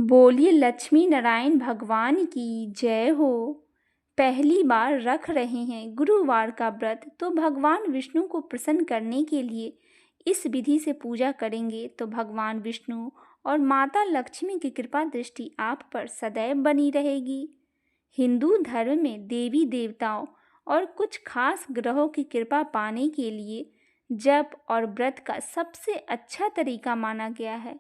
बोलिए लक्ष्मी नारायण भगवान की जय हो। पहली बार रख रहे हैं गुरुवार का व्रत तो भगवान विष्णु को प्रसन्न करने के लिए इस विधि से पूजा करेंगे तो भगवान विष्णु और माता लक्ष्मी की कृपा दृष्टि आप पर सदैव बनी रहेगी। हिंदू धर्म में देवी देवताओं और कुछ खास ग्रहों की कृपा पाने के लिए जप और व्रत का सबसे अच्छा तरीका माना गया है।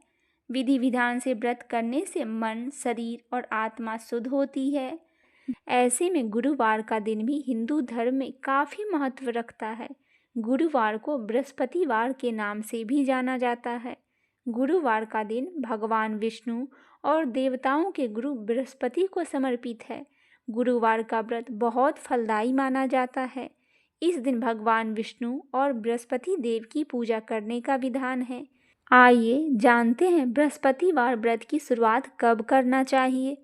विधि विधान से व्रत करने से मन, शरीर और आत्मा शुद्ध होती है। ऐसे में गुरुवार का दिन भी हिंदू धर्म में काफ़ी महत्व रखता है। गुरुवार को बृहस्पतिवार के नाम से भी जाना जाता है। गुरुवार का दिन भगवान विष्णु और देवताओं के गुरु बृहस्पति को समर्पित है। गुरुवार का व्रत बहुत फलदायी माना जाता है। इस दिन भगवान विष्णु और बृहस्पति देव की पूजा करने का विधान है। आइए जानते हैं बृहस्पतिवार व्रत की शुरुआत कब करना चाहिए।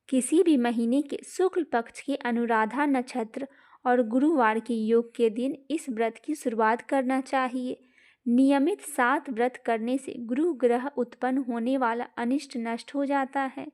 किसी भी महीने के शुक्ल पक्ष के अनुराधा नक्षत्र और गुरुवार के योग के दिन इस व्रत की शुरुआत करना चाहिए। नियमित 7 व्रत करने से गुरु ग्रह उत्पन्न होने वाला अनिष्ट नष्ट हो जाता है।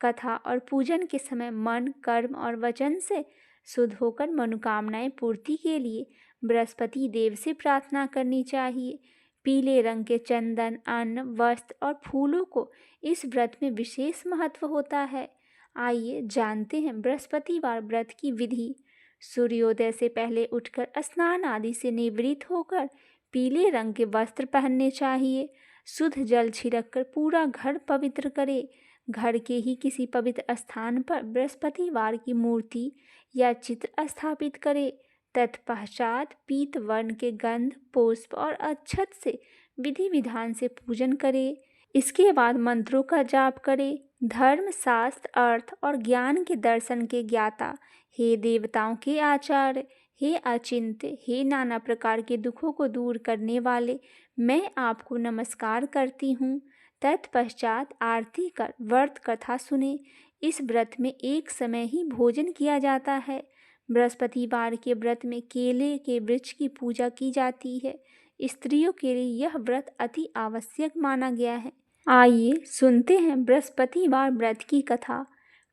कथा और पूजन के समय मन, कर्म और वचन से शुद्ध होकर मनोकामनाएं पूर्ति के लिए बृहस्पति देव से प्रार्थना करनी चाहिए। पीले रंग के चंदन, अन्न, वस्त्र और फूलों को इस व्रत में विशेष महत्व होता है। आइए जानते हैं बृहस्पतिवार व्रत की विधि। सूर्योदय से पहले उठकर स्नान आदि से निवृत्त होकर पीले रंग के वस्त्र पहनने चाहिए। शुद्ध जल छिड़ककर पूरा घर पवित्र करें। घर के ही किसी पवित्र स्थान पर बृहस्पतिवार की मूर्ति या चित्र स्थापित करें। तत्पश्चात पीत वर्ण के गंध, पुष्प और अक्षत से विधि विधान से पूजन करें। इसके बाद मंत्रों का जाप करें। धर्म, शास्त्र, अर्थ और ज्ञान के दर्शन के ज्ञाता, हे देवताओं के आचार्य, हे अचिंत्य, हे नाना प्रकार के दुखों को दूर करने वाले, मैं आपको नमस्कार करती हूँ। तत्पश्चात आरती कर व्रत कथा सुने। इस व्रत में एक समय ही भोजन किया जाता है। बृहस्पतिवार के व्रत में केले के वृक्ष की पूजा की जाती है। स्त्रियों के लिए यह व्रत अति आवश्यक माना गया है। आइए सुनते हैं बृहस्पतिवार व्रत की कथा।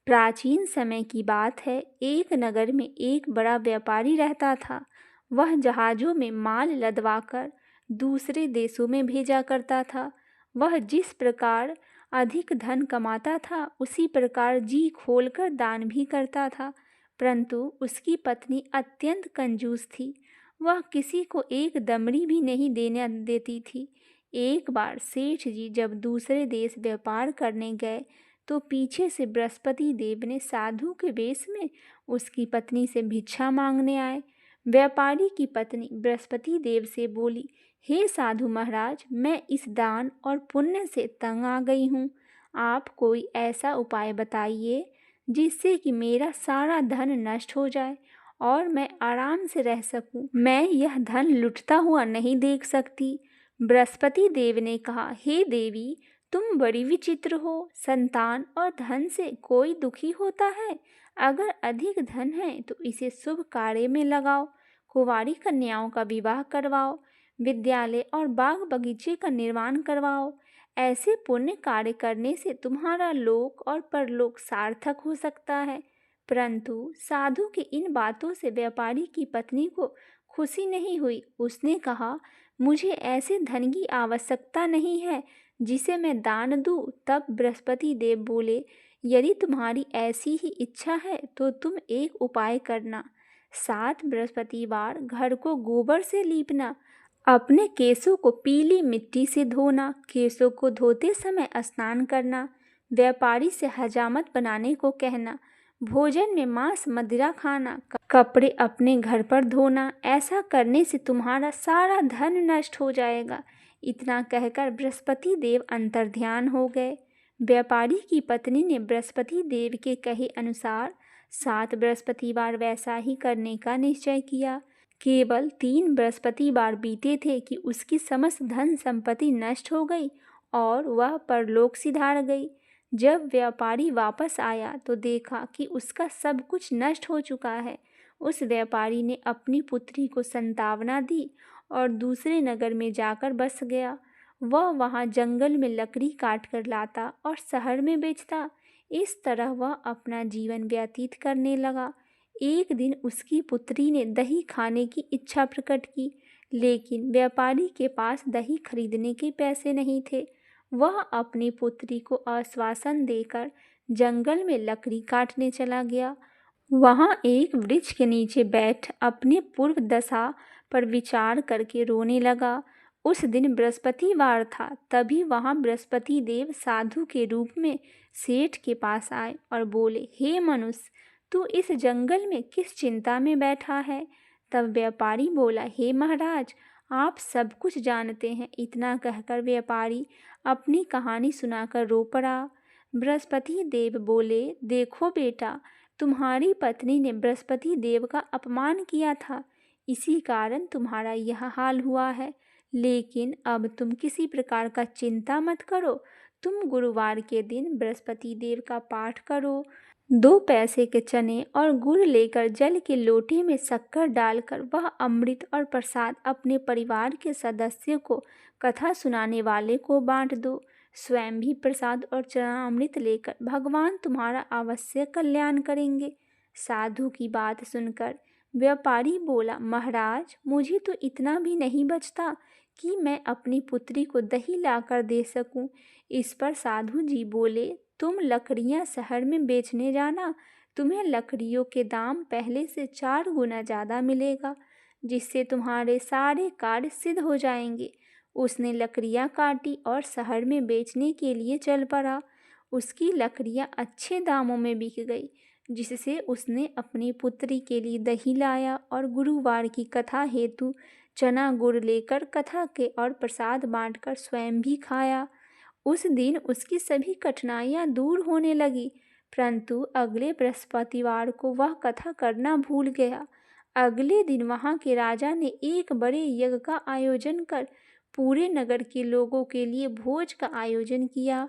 प्राचीन समय की बात है। एक नगर में एक बड़ा व्यापारी रहता था। वह जहाज़ों में माल लदवाकर दूसरे देशों में भेजा करता था। वह जिस प्रकार अधिक धन कमाता था उसी प्रकार जी खोलकर दान भी करता था, परंतु उसकी पत्नी अत्यंत कंजूस थी। वह किसी को एक दमड़ी भी नहीं देने देती थी। एक बार सेठ जी जब दूसरे देश व्यापार करने गए तो पीछे से बृहस्पति देव ने साधु के वेश में उसकी पत्नी से भिक्षा मांगने आए। व्यापारी की पत्नी बृहस्पति देव से बोली, हे साधु महाराज, मैं इस दान और पुण्य से तंग आ गई हूँ। आप कोई ऐसा उपाय बताइए जिससे कि मेरा सारा धन नष्ट हो जाए और मैं आराम से रह सकूं। मैं यह धन लुटता हुआ नहीं देख सकती। बृहस्पति देव ने कहा, हे देवी, तुम बड़ी विचित्र हो। संतान और धन से कोई दुखी होता है? अगर अधिक धन है तो इसे शुभ कार्य में लगाओ। कुंवारी कन्याओं का विवाह करवाओ। विद्यालय और बाग बगीचे का निर्माण करवाओ। ऐसे पुण्य कार्य करने से तुम्हारा लोक और परलोक सार्थक हो सकता है। परंतु साधु की इन बातों से व्यापारी की पत्नी को खुशी नहीं हुई। उसने कहा, मुझे ऐसे धन की आवश्यकता नहीं है जिसे मैं दान दूं। तब बृहस्पति देव बोले, यदि तुम्हारी ऐसी ही इच्छा है तो तुम एक उपाय करना। 7 बृहस्पतिवार घर को गोबर से लीपना। अपने केशों को पीली मिट्टी से धोना। केशों को धोते समय स्नान करना। व्यापारी से हजामत बनाने को कहना। भोजन में मांस मदिरा खाना। कपड़े अपने घर पर धोना। ऐसा करने से तुम्हारा सारा धन नष्ट हो जाएगा। इतना कहकर बृहस्पति देव अंतर्ध्यान हो गए। व्यापारी की पत्नी ने बृहस्पति देव के कहे अनुसार 7 बृहस्पतिवार वैसा ही करने का निश्चय किया। केवल 3 बृहस्पतिवार बीते थे कि उसकी समस्त धन संपत्ति नष्ट हो गई और वह परलोक सिधार गई। जब व्यापारी वापस आया तो देखा कि उसका सब कुछ नष्ट हो चुका है। उस व्यापारी ने अपनी पुत्री को संतावना दी और दूसरे नगर में जाकर बस गया। वह वहाँ जंगल में लकड़ी काट कर लाता और शहर में बेचता। इस तरह वह अपना जीवन व्यतीत करने लगा। एक दिन उसकी पुत्री ने दही खाने की इच्छा प्रकट की, लेकिन व्यापारी के पास दही खरीदने के पैसे नहीं थे। वह अपनी पुत्री को आश्वासन देकर जंगल में लकड़ी काटने चला गया। वहाँ एक वृक्ष के नीचे बैठ अपने पूर्व दशा पर विचार करके रोने लगा। उस दिन बृहस्पतिवार था। तभी वहाँ बृहस्पति देव साधु के रूप में सेठ के पास आए और बोले, हे मनुष्य, तू इस जंगल में किस चिंता में बैठा है? तब व्यापारी बोला, हे महाराज, आप सब कुछ जानते हैं। इतना कहकर व्यापारी अपनी कहानी सुनाकर रो पड़ा। बृहस्पति देव बोले, देखो बेटा, तुम्हारी पत्नी ने बृहस्पति देव का अपमान किया था, इसी कारण तुम्हारा यह हाल हुआ है। लेकिन अब तुम किसी प्रकार का चिंता मत करो। तुम गुरुवार के दिन बृहस्पति देव का पाठ करो। 2 पैसे के चने और गुड़ लेकर जल के लोटे में शक्कर डालकर वह अमृत और प्रसाद अपने परिवार के सदस्यों को कथा सुनाने वाले को बांट दो। स्वयं भी प्रसाद और चना अमृत लेकर भगवान तुम्हारा अवश्य कल्याण करेंगे। साधु की बात सुनकर व्यापारी बोला, महाराज, मुझे तो इतना भी नहीं बचता कि मैं अपनी पुत्री को दही लाकर दे सकूं। इस पर साधु जी बोले, तुम लकड़ियां शहर में बेचने जाना, तुम्हें लकड़ियों के दाम पहले से 4 गुना ज़्यादा मिलेगा, जिससे तुम्हारे सारे कार्य सिद्ध हो जाएंगे। उसने लकड़ियां काटी और शहर में बेचने के लिए चल पड़ा। उसकी लकड़ियां अच्छे दामों में बिक गई, जिससे उसने अपनी पुत्री के लिए दही लाया और गुरुवार की कथा हेतु चना गुड़ लेकर कथा के और प्रसाद बांटकर स्वयं भी खाया। उस दिन उसकी सभी कठिनाइयां दूर होने लगी, परंतु अगले बृहस्पतिवार को वह कथा करना भूल गया। अगले दिन वहां के राजा ने एक बड़े यज्ञ का आयोजन कर पूरे नगर के लोगों के लिए भोज का आयोजन किया।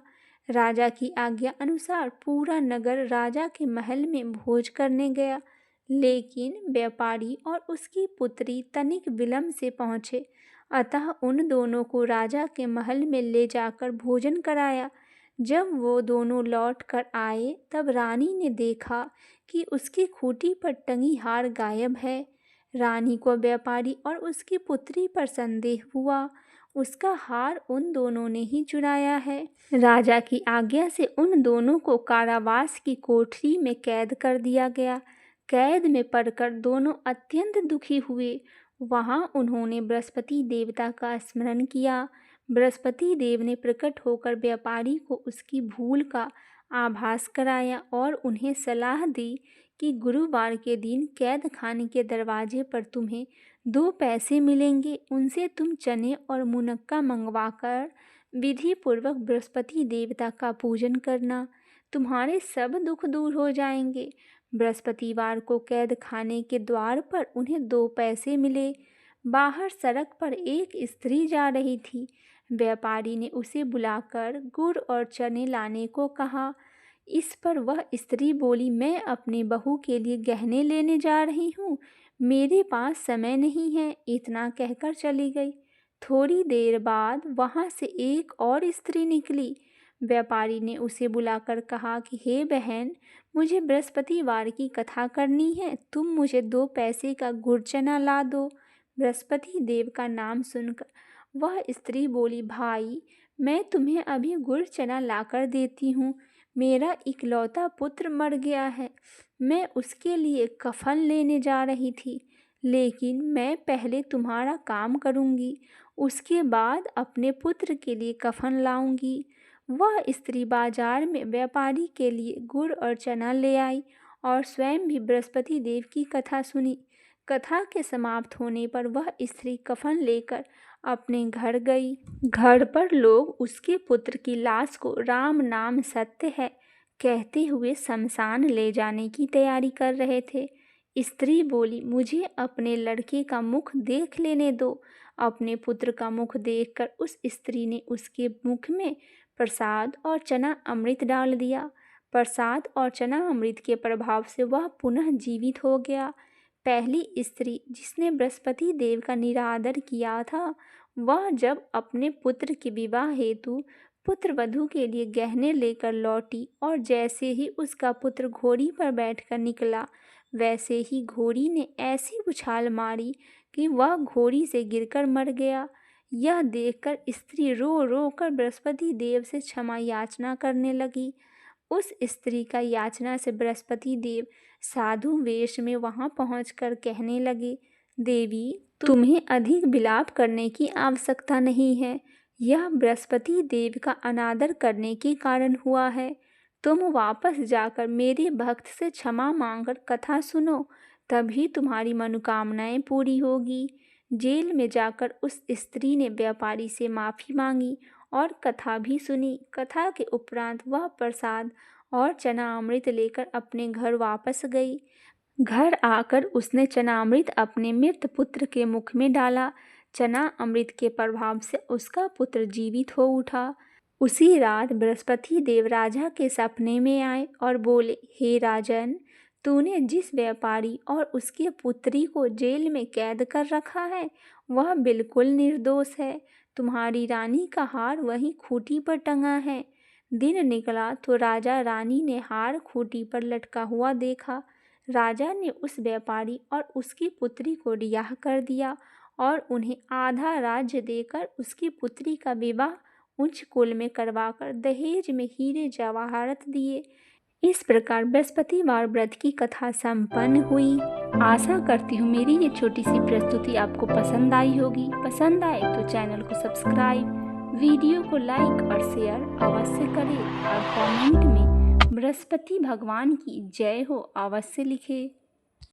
राजा की आज्ञा अनुसार पूरा नगर राजा के महल में भोज करने गया, लेकिन व्यापारी और उसकी पुत्री तनिक विलंब से पहुंचे। अतः उन दोनों को राजा के महल में ले जाकर भोजन कराया। जब वो दोनों लौट कर आए, तब रानी ने देखा कि उसकी खूंटी पर टंगी हार गायब है। रानी को व्यापारी और उसकी पुत्री पर संदेह हुआ। उसका हार उन दोनों ने ही चुराया है। राजा की आज्ञा से उन दोनों को कारावास की कोठरी में कैद कर दिया गया। कैद में पड़कर दोनों अत्यंत दुखी हुए। वहां उन्होंने बृहस्पति देवता का स्मरण किया। बृहस्पति देव ने प्रकट होकर व्यापारी को उसकी भूल का आभास कराया और उन्हें सलाह दी कि गुरुवार के दिन कैद खाने के दरवाजे पर तुम्हें 2 पैसे मिलेंगे। उनसे तुम चने और मुनक्का मंगवाकर विधि पूर्वक बृहस्पति देवता का पूजन करना। तुम्हारे सब दुख दूर हो जाएंगे। बृहस्पतिवार को कैद खाने के द्वार पर उन्हें 2 पैसे मिले। बाहर सड़क पर एक स्त्री जा रही थी। व्यापारी ने उसे बुलाकर गुड़ और चने लाने को कहा। इस पर वह स्त्री बोली, मैं अपने बहू के लिए गहने लेने जा रही हूँ, मेरे पास समय नहीं है। इतना कहकर चली गई। थोड़ी देर बाद वहाँ से एक और स्त्री निकली। व्यापारी ने उसे बुलाकर कहा कि हे बहन, मुझे बृहस्पतिवार की कथा करनी है, तुम मुझे 2 पैसे का गुड़ चना ला दो। बृहस्पति देव का नाम सुनकर वह स्त्री बोली, भाई, मैं तुम्हें अभी गुड़ चना लाकर देती हूँ। मेरा इकलौता पुत्र मर गया है, मैं उसके लिए कफन लेने जा रही थी, लेकिन मैं पहले तुम्हारा काम करूँगी, उसके बाद अपने पुत्र के लिए कफन लाऊंगी। वह स्त्री बाजार में व्यापारी के लिए गुड़ और चना ले आई और स्वयं भी बृहस्पति देव की कथा सुनी। कथा के समाप्त होने पर वह स्त्री कफन लेकर अपने घर गई। घर पर लोग उसके पुत्र की लाश को राम नाम सत्य है कहते हुए शमशान ले जाने की तैयारी कर रहे थे। स्त्री बोली, मुझे अपने लड़के का मुख देख लेने दो। अपने पुत्र का मुख देखकर उस स्त्री ने उसके मुख में प्रसाद और चना अमृत डाल दिया। प्रसाद और चना अमृत के प्रभाव से वह पुनः जीवित हो गया। पहली स्त्री जिसने बृहस्पति देव का निरादर किया था, वह जब अपने पुत्र के विवाह हेतु पुत्र वधू के लिए गहने लेकर लौटी और जैसे ही उसका पुत्र घोड़ी पर बैठकर निकला, वैसे ही घोड़ी ने ऐसी उछाल मारी कि वह घोड़ी से गिरकर मर गया। यह देखकर स्त्री रो रो कर बृहस्पति देव से क्षमा याचना करने लगी। उस स्त्री का याचना से बृहस्पति देव साधु वेश में वहां पहुंचकर कहने लगे, देवी, तुम्हें अधिक विलाप करने की आवश्यकता नहीं है। यह बृहस्पति देव का अनादर करने के कारण हुआ है। तुम वापस जाकर मेरे भक्त से क्षमा मांगकर कथा सुनो, तभी तुम्हारी मनोकामनाएं पूरी होगी। जेल में जाकर उस स्त्री ने व्यापारी से माफ़ी मांगी और कथा भी सुनी। कथा के उपरांत वह प्रसाद और चना अमृत लेकर अपने घर वापस गई। घर आकर उसने चनामृत अपने मृत पुत्र के मुख में डाला। चना अमृत के प्रभाव से उसका पुत्र जीवित हो उठा। उसी रात बृहस्पति देव राजा के सपने में आए और बोले, हे राजन, तूने जिस व्यापारी और उसकी पुत्री को जेल में कैद कर रखा है वह बिल्कुल निर्दोष है। तुम्हारी रानी का हार वहीं खूंटी पर टंगा है। दिन निकला तो राजा रानी ने हार खूंटी पर लटका हुआ देखा। राजा ने उस व्यापारी और उसकी पुत्री को रिहा कर दिया और उन्हें आधा राज्य देकर उसकी पुत्री का विवाह उच्च कुल में करवाकर दहेज में हीरे जवाहरात दिए। इस प्रकार बृहस्पतिवार व्रत की कथा संपन्न हुई। आशा करती हूँ मेरी ये छोटी सी प्रस्तुति आपको पसंद आई होगी। पसंद आए तो चैनल को सब्सक्राइब, वीडियो को लाइक और शेयर अवश्य करें और कमेंट में बृहस्पति भगवान की जय हो अवश्य लिखें।